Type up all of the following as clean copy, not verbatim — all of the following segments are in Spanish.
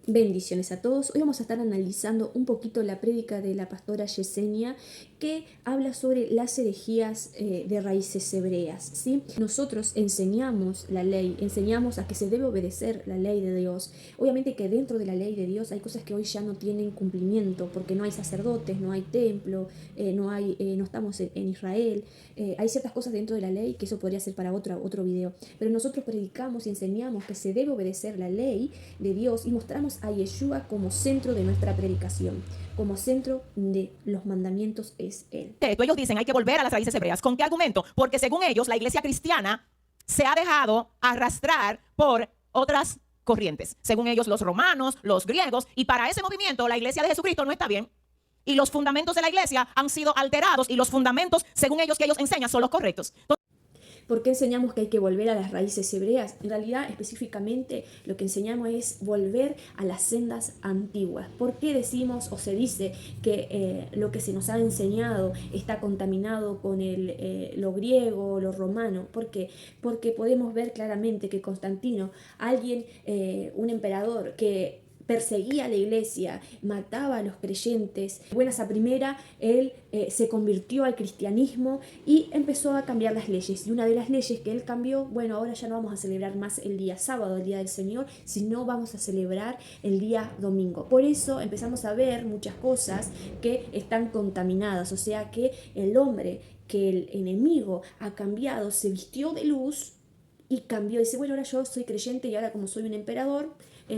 Bendiciones a todos. Hoy vamos a estar analizando un poquito la prédica de la pastora Yesenia, que habla sobre las herejías de raíces hebreas, ¿sí? Nosotros enseñamos la ley, enseñamos a que se debe obedecer la ley de Dios. Obviamente que dentro de la ley de Dios hay cosas que hoy ya no tienen cumplimiento, porque no hay sacerdotes, no hay templo, no estamos en Israel. Hay ciertas cosas dentro de la ley que eso podría ser para otro video. Pero nosotros predicamos y enseñamos que se debe obedecer la ley de Dios y mostramos a Yeshua como centro de nuestra predicación, como centro de los mandamientos es Él. Ellos dicen hay que volver a las raíces hebreas. ¿Con qué argumento? Porque según ellos la iglesia cristiana se ha dejado arrastrar por otras corrientes. Según ellos los romanos, los griegos, y para ese movimiento la iglesia de Jesucristo no está bien. Y los fundamentos de la iglesia han sido alterados y los fundamentos, según ellos que ellos enseñan, son los correctos. ¿Por qué enseñamos que hay que volver a las raíces hebreas? En realidad, específicamente, lo que enseñamos es volver a las sendas antiguas. ¿Por qué decimos o se dice que lo que se nos ha enseñado está contaminado con lo griego, lo romano? ¿Por qué? Porque podemos ver claramente que Constantino, un emperador que perseguía a la iglesia, mataba a los creyentes. Buenas a primera, él se convirtió al cristianismo y empezó a cambiar las leyes. Y una de las leyes que él cambió, bueno, ahora ya no vamos a celebrar más el día sábado, el día del Señor, sino vamos a celebrar el día domingo. Por eso empezamos a ver muchas cosas que están contaminadas, o sea que el hombre, que el enemigo ha cambiado, se vistió de luz y cambió. Dice, bueno, ahora yo soy creyente y ahora como soy un emperador,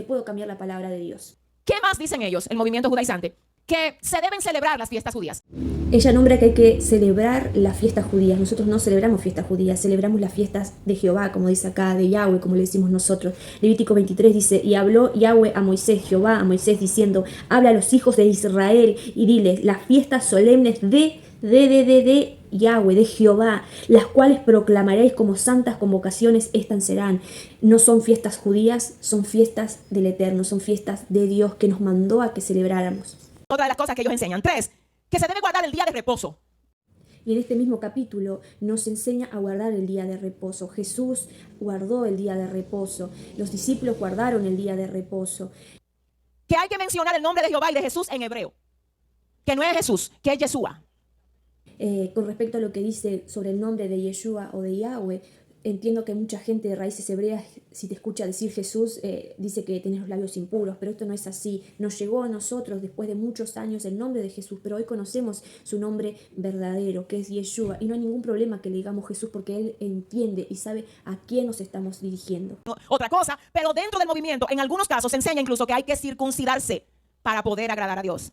puedo cambiar la palabra de Dios. ¿Qué más dicen ellos, el movimiento judaizante? Que se deben celebrar las fiestas judías. Ella nombra que hay que celebrar las fiestas judías. Nosotros no celebramos fiestas judías, celebramos las fiestas de Jehová, como dice acá, de Yahweh, como le decimos nosotros. Levítico 23 dice, y habló Yahweh a Moisés, Jehová a Moisés, diciendo, habla a los hijos de Israel y diles, las fiestas solemnes de Yahweh, de Jehová, las cuales proclamaréis como santas convocaciones, estas serán. No son fiestas judías, son fiestas del Eterno, son fiestas de Dios que nos mandó a que celebráramos. Otra de las cosas que ellos enseñan. 3, que se debe guardar el día de reposo. Y en este mismo capítulo nos enseña a guardar el día de reposo. Jesús guardó el día de reposo, los discípulos guardaron el día de reposo. Que hay que mencionar el nombre de Jehová y de Jesús en hebreo. Que no es Jesús, que es Yeshua. Con respecto a lo que dice sobre el nombre de Yeshua o de Yahweh, entiendo que mucha gente de raíces hebreas, si te escucha decir Jesús, dice que tienes los labios impuros, pero esto no es así. Nos llegó a nosotros después de muchos años el nombre de Jesús, pero hoy conocemos su nombre verdadero, que es Yeshua, y no hay ningún problema que le digamos Jesús porque Él entiende y sabe a quién nos estamos dirigiendo. Otra cosa, pero dentro del movimiento, en algunos casos se enseña incluso que hay que circuncidarse para poder agradar a Dios.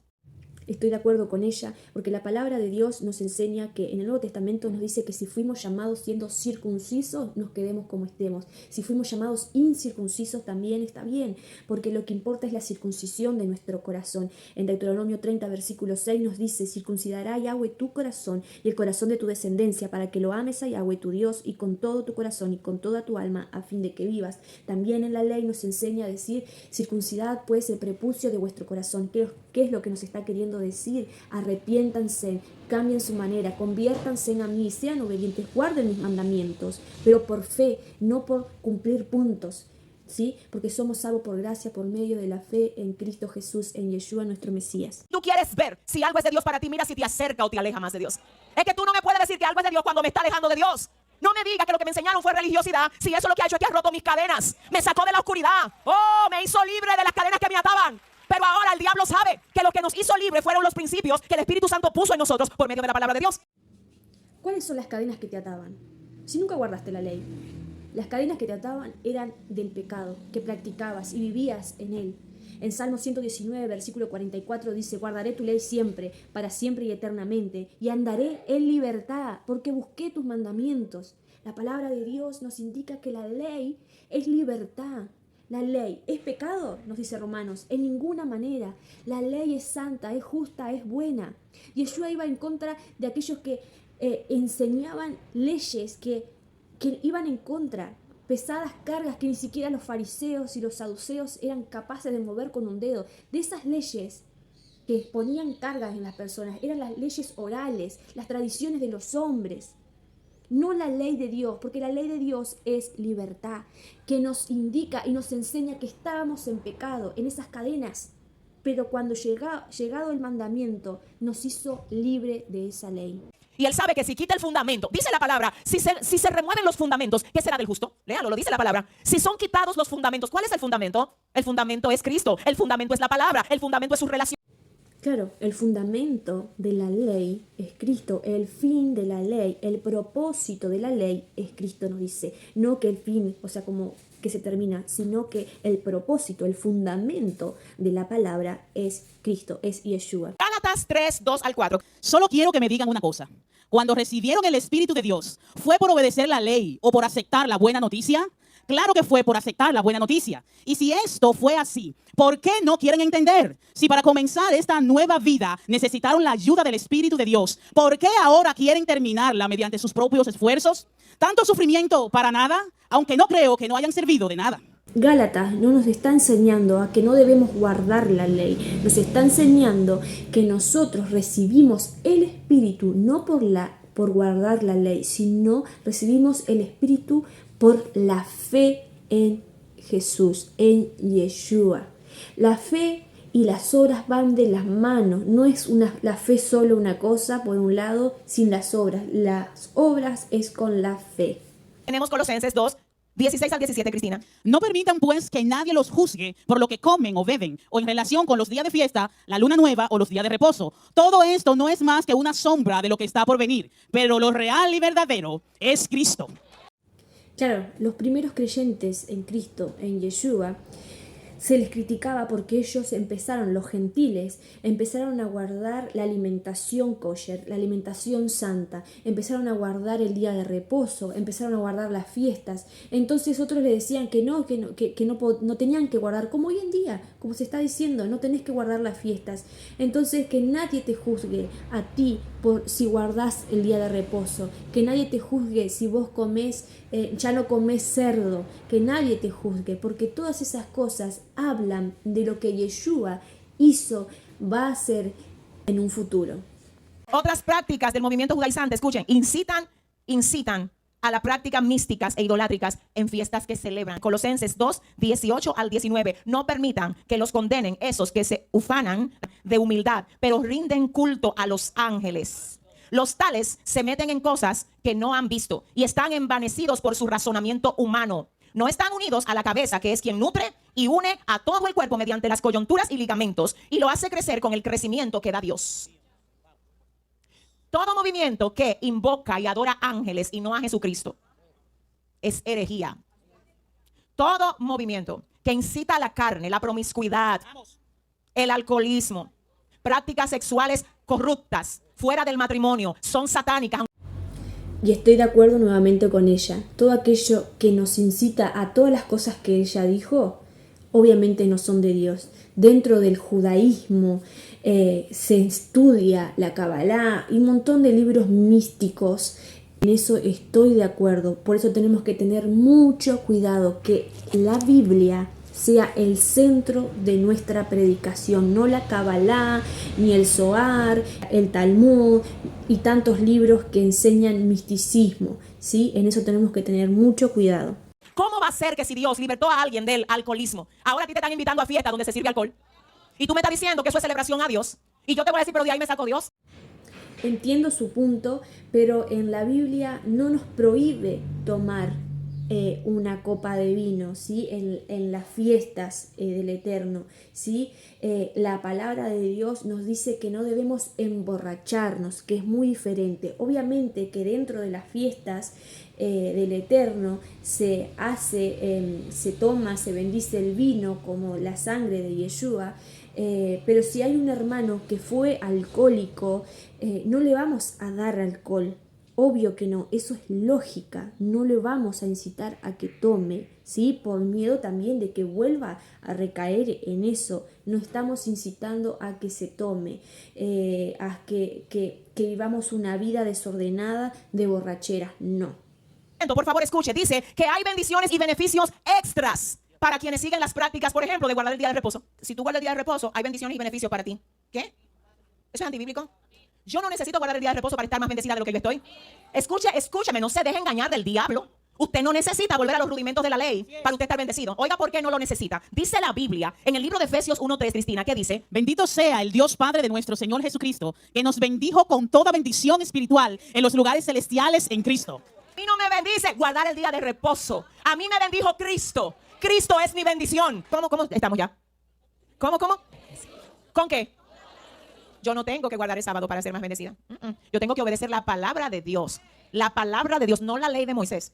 Estoy de acuerdo con ella, porque la palabra de Dios nos enseña que en el Nuevo Testamento nos dice que si fuimos llamados siendo circuncisos, nos quedemos como estemos. Si fuimos llamados incircuncisos, también está bien, porque lo que importa es la circuncisión de nuestro corazón. En Deuteronomio 30, versículo 6 nos dice, circuncidará Yahweh tu corazón y el corazón de tu descendencia, para que lo ames a Yahweh tu Dios y con todo tu corazón y con toda tu alma, a fin de que vivas. También en la ley nos enseña a decir, circuncidad pues el prepucio de vuestro corazón. ¿Qué es lo que nos está queriendo decir? Arrepiéntanse, cambien su manera, conviértanse a mí, sean obedientes, guarden mis mandamientos, pero por fe, no por cumplir puntos, ¿sí? Porque somos salvos por gracia, por medio de la fe en Cristo Jesús, en Yeshua nuestro Mesías. Tú quieres ver si algo es de Dios para ti, mira si te acerca o te aleja más de Dios. Es que tú no me puedes decir que algo es de Dios cuando me está alejando de Dios. No me diga que lo que me enseñaron fue religiosidad, si eso lo que ha hecho es que ha roto mis cadenas, me sacó de la oscuridad, me hizo libre de las cadenas que me ataban. Pero ahora el diablo sabe que lo que nos hizo libre fueron los principios que el Espíritu Santo puso en nosotros por medio de la palabra de Dios. ¿Cuáles son las cadenas que te ataban? Si nunca guardaste la ley, las cadenas que te ataban eran del pecado, que practicabas y vivías en él. En Salmo 119, versículo 44 dice, guardaré tu ley siempre, para siempre y eternamente, y andaré en libertad, porque busqué tus mandamientos. La palabra de Dios nos indica que la ley es libertad. La ley es pecado, nos dice Romanos, en ninguna manera. La ley es santa, es justa, es buena. Yeshua iba en contra de aquellos que enseñaban leyes que iban en contra, pesadas cargas que ni siquiera los fariseos y los saduceos eran capaces de mover con un dedo. De esas leyes que exponían cargas en las personas, eran las leyes orales, las tradiciones de los hombres. no la ley de Dios, porque la ley de Dios es libertad, que nos indica y nos enseña que estábamos en pecado, en esas cadenas, pero cuando llegado el mandamiento, nos hizo libre de esa ley. Y él sabe que si quita el fundamento, dice la palabra, si se remueven los fundamentos, ¿qué será del justo? Léalo, lo dice la palabra. Si son quitados los fundamentos, ¿cuál es el fundamento? El fundamento es Cristo, el fundamento es la palabra, el fundamento es su relación. Claro, el fundamento de la ley es Cristo, el fin de la ley, el propósito de la ley es Cristo, nos dice. No que el fin, o sea, como que se termina, sino que el propósito, el fundamento de la palabra es Cristo, es Yeshua. Gálatas 3, 2 al 4. Solo quiero que me digan una cosa. Cuando recibieron el Espíritu de Dios, ¿fue por obedecer la ley o por aceptar la buena noticia? Claro que fue por aceptar la buena noticia. Y si esto fue así, ¿por qué no quieren entender? Si para comenzar esta nueva vida necesitaron la ayuda del Espíritu de Dios, ¿por qué ahora quieren terminarla mediante sus propios esfuerzos? ¿Tanto sufrimiento para nada? Aunque no creo que no hayan servido de nada. Gálatas no nos está enseñando a que no debemos guardar la ley, nos está enseñando que nosotros recibimos el Espíritu no por guardar la ley, sino recibimos el Espíritu por la fe en Jesús, en Yeshua. La fe y las obras van de las manos, no es la fe solo una cosa por un lado sin las obras es con la fe. Tenemos Colosenses 2, 16 al 17, Cristina. No permitan pues que nadie los juzgue por lo que comen o beben, o en relación con los días de fiesta, la luna nueva o los días de reposo. Todo esto no es más que una sombra de lo que está por venir, pero lo real y verdadero es Cristo. Claro, los primeros creyentes en Cristo, en Yeshua, se les criticaba porque ellos los gentiles, empezaron a guardar la alimentación kosher, la alimentación santa, empezaron a guardar el día de reposo, empezaron a guardar las fiestas. Entonces otros le decían que no tenían que guardar, como hoy en día, como se está diciendo, no tenés que guardar las fiestas. Entonces que nadie te juzgue a ti por si guardás el día de reposo, que nadie te juzgue si vos ya no comés cerdo, que nadie te juzgue, porque todas esas cosas hablan de lo que Yeshua va a hacer en un futuro. Otras prácticas del movimiento judaizante, escuchen, incitan a la práctica místicas e idolátricas en fiestas que celebran. Colosenses 2, 18 al 19. No permitan que los condenen esos que se ufanan de humildad, pero rinden culto a los ángeles. Los tales se meten en cosas que no han visto y están envanecidos por su razonamiento humano. No están unidos a la cabeza, que es quien nutre y une a todo el cuerpo mediante las coyunturas y ligamentos y lo hace crecer con el crecimiento que da Dios. Todo movimiento que invoca y adora ángeles y no a Jesucristo es herejía. Todo movimiento que incita a la carne, la promiscuidad, el alcoholismo, prácticas sexuales corruptas, fuera del matrimonio, son satánicas. Y estoy de acuerdo nuevamente con ella. Todo aquello que nos incita a todas las cosas que ella dijo, obviamente no son de Dios. Dentro del judaísmo se estudia la Kabbalah y un montón de libros místicos. En eso estoy de acuerdo. Por eso tenemos que tener mucho cuidado que la Biblia sea el centro de nuestra predicación, no la Kabbalah, ni el Zohar, el Talmud y tantos libros que enseñan misticismo, ¿sí? En eso tenemos que tener mucho cuidado. ¿Cómo va a ser que si Dios libertó a alguien del alcoholismo, ahora a ti te están invitando a fiestas donde se sirve alcohol? Y tú me estás diciendo que eso es celebración a Dios. Y yo te voy a decir, pero de ahí me sacó Dios. Entiendo su punto, pero en la Biblia no nos prohíbe tomar una copa de vino, ¿sí? En las fiestas del Eterno, ¿sí? La palabra de Dios nos dice que no debemos emborracharnos, que es muy diferente. Obviamente que dentro de las fiestas del Eterno se toma, se bendice el vino como la sangre de Yeshua, pero si hay un hermano que fue alcohólico, no le vamos a dar alcohol. Obvio que no, eso es lógica, no le vamos a incitar a que tome, ¿sí? Por miedo también de que vuelva a recaer en eso. No estamos incitando a que se tome, a que vivamos una vida desordenada de borrachera, no. Por favor, escuche, dice que hay bendiciones y beneficios extras para quienes siguen las prácticas, por ejemplo, de guardar el día de reposo. Si tú guardas el día de reposo, hay bendiciones y beneficios para ti. ¿Qué? ¿Eso es antibíblico? Yo no necesito guardar el día de reposo para estar más bendecida de lo que yo estoy. Escúcheme, no se deje engañar del diablo. Usted no necesita volver a los rudimentos de la ley para usted estar bendecido. Oiga, ¿por qué no lo necesita? Dice la Biblia en el libro de Efesios 1:3, Cristina, ¿qué dice? Bendito sea el Dios Padre de nuestro Señor Jesucristo, que nos bendijo con toda bendición espiritual en los lugares celestiales en Cristo. A mí no me bendice guardar el día de reposo. A mí me bendijo Cristo. Cristo es mi bendición. ¿Cómo estamos ya? ¿Cómo? ¿Con qué? Yo no tengo que guardar el sábado para ser más bendecida. Yo tengo que obedecer la palabra de Dios. La palabra de Dios, no la ley de Moisés.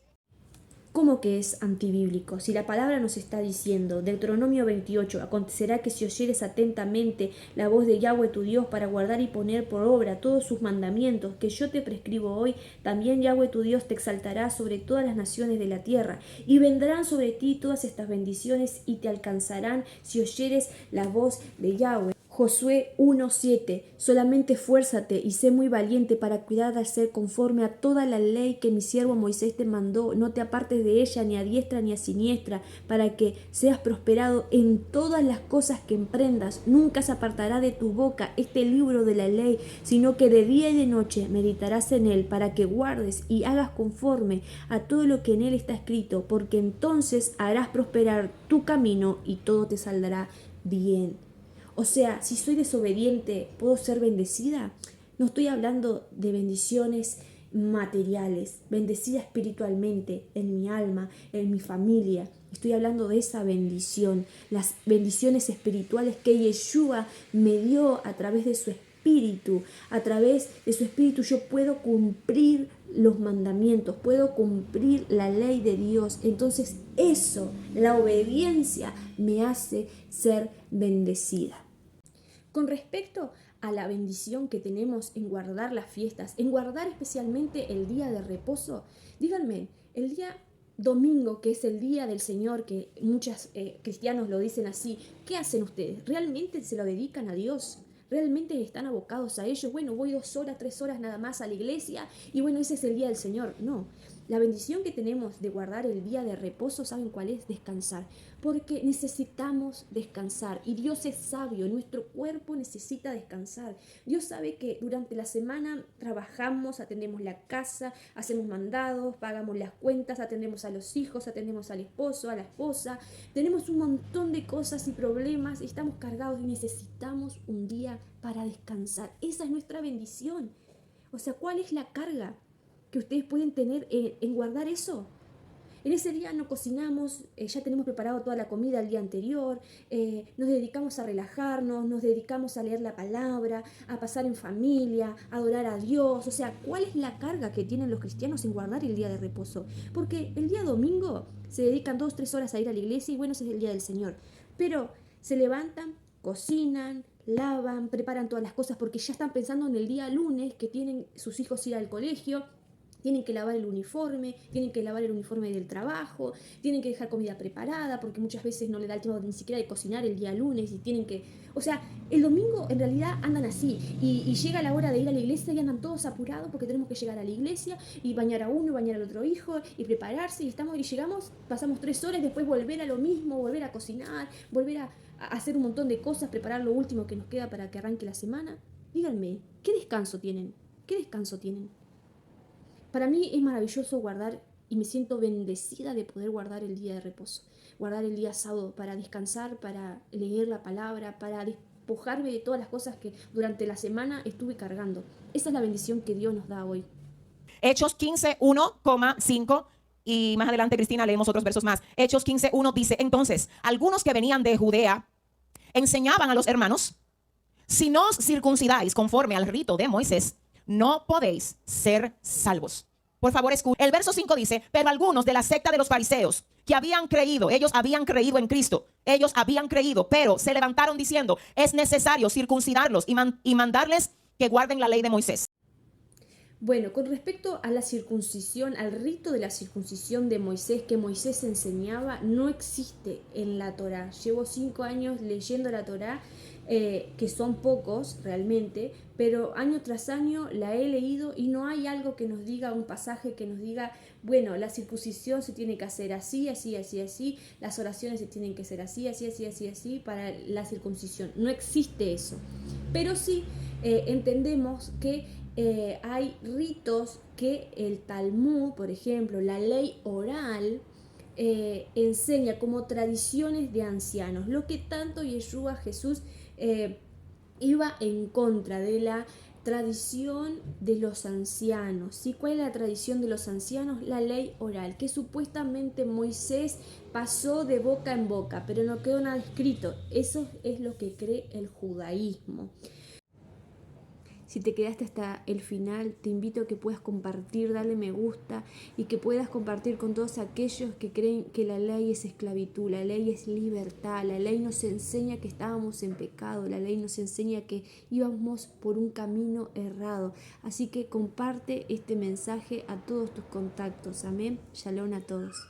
¿Cómo que es antibíblico? Si la palabra nos está diciendo, Deuteronomio 28, acontecerá que si oyeres atentamente la voz de Yahweh tu Dios para guardar y poner por obra todos sus mandamientos que yo te prescribo hoy, también Yahweh tu Dios te exaltará sobre todas las naciones de la tierra, y vendrán sobre ti todas estas bendiciones y te alcanzarán si oyeres la voz de Yahweh. Josué 1:7. Solamente esfuérzate y sé muy valiente para cuidar de hacer conforme a toda la ley que mi siervo Moisés te mandó. No te apartes de ella ni a diestra ni a siniestra, para que seas prosperado en todas las cosas que emprendas. Nunca se apartará de tu boca este libro de la ley, sino que de día y de noche meditarás en él, para que guardes y hagas conforme a todo lo que en él está escrito, porque entonces harás prosperar tu camino y todo te saldrá bien. O sea, si soy desobediente, ¿puedo ser bendecida? No estoy hablando de bendiciones materiales, bendecida espiritualmente en mi alma, en mi familia. Estoy hablando de esa bendición, las bendiciones espirituales que Yeshua me dio a través de su espíritu. A través de su espíritu yo puedo cumplir los mandamientos, puedo cumplir la ley de Dios. Entonces eso, la obediencia, me hace ser bendecida. Con respecto a la bendición que tenemos en guardar las fiestas, en guardar especialmente el día de reposo, díganme, el día domingo, que es el día del Señor, que muchos cristianos lo dicen así, ¿qué hacen ustedes? ¿Realmente se lo dedican a Dios? ¿Realmente están abocados a ello? Bueno, voy 2 horas, 3 horas nada más a la iglesia y bueno, ese es el día del Señor. No, la bendición que tenemos de guardar el día de reposo, ¿saben cuál es? Descansar. Porque necesitamos descansar y Dios es sabio, nuestro cuerpo necesita descansar. Dios sabe que durante la semana trabajamos, atendemos la casa, hacemos mandados, pagamos las cuentas, atendemos a los hijos, atendemos al esposo, a la esposa. Tenemos un montón de cosas y problemas y estamos cargados y necesitamos un día para descansar. Esa es nuestra bendición. O sea, ¿cuál es la carga que ustedes pueden tener en guardar eso? En ese día no cocinamos, ya tenemos preparado toda la comida el día anterior, nos dedicamos a relajarnos, nos dedicamos a leer la palabra, a pasar en familia, a adorar a Dios. O sea, ¿cuál es la carga que tienen los cristianos en guardar el día de reposo? Porque el día domingo se dedican 2-3 horas a ir a la iglesia y bueno, ese es el día del Señor. Pero se levantan, cocinan, lavan, preparan todas las cosas porque ya están pensando en el día lunes que tienen sus hijos ir al colegio. Tienen que lavar el uniforme del trabajo, tienen que dejar comida preparada porque muchas veces no le da el tiempo ni siquiera de cocinar el día lunes y tienen que... O sea, el domingo en realidad andan así y llega la hora de ir a la iglesia y andan todos apurados porque tenemos que llegar a la iglesia y bañar a uno, bañar al otro hijo y prepararse y llegamos, pasamos 3 horas y después volver a lo mismo, volver a cocinar, volver a hacer un montón de cosas, preparar lo último que nos queda para que arranque la semana. Díganme, ¿qué descanso tienen? ¿Qué descanso tienen? Para mí es maravilloso guardar y me siento bendecida de poder guardar el día de reposo, guardar el día sábado para descansar, para leer la palabra, para despojarme de todas las cosas que durante la semana estuve cargando. Esa es la bendición que Dios nos da hoy. Hechos 15:1,5 y más adelante, Cristina, leemos otros versos más. Hechos 15:1 dice, entonces, algunos que venían de Judea enseñaban a los hermanos, si no os circuncidáis conforme al rito de Moisés, no podéis ser salvos. Por favor, escuchen. El verso 5 dice, pero algunos de la secta de los fariseos que habían creído, ellos habían creído en Cristo, ellos habían creído, pero se levantaron diciendo, es necesario circuncidarlos y mandarles que guarden la ley de Moisés. Bueno, con respecto a la circuncisión, al rito de la circuncisión de Moisés que Moisés enseñaba, no existe en la Torá. Llevo 5 años leyendo la Torá, que son pocos realmente, pero año tras año la he leído y no hay algo que nos diga, un pasaje que nos diga, bueno, la circuncisión se tiene que hacer así, así, así, así, las oraciones se tienen que hacer así, así, así, así, así para la circuncisión. No existe eso. Pero sí entendemos que hay ritos que el Talmud, por ejemplo, la ley oral, enseña como tradiciones de ancianos, lo que tanto Yeshua Jesús iba en contra de la tradición de los ancianos. ¿Sí? ¿Cuál es la tradición de los ancianos? La ley oral, que supuestamente Moisés pasó de boca en boca, pero no quedó nada escrito. Eso es lo que cree el judaísmo. Si te quedaste hasta el final, te invito a que puedas compartir, darle me gusta y que puedas compartir con todos aquellos que creen que la ley es esclavitud, la ley es libertad, la ley nos enseña que estábamos en pecado, la ley nos enseña que íbamos por un camino errado. Así que comparte este mensaje a todos tus contactos. Amén. Shalom a todos.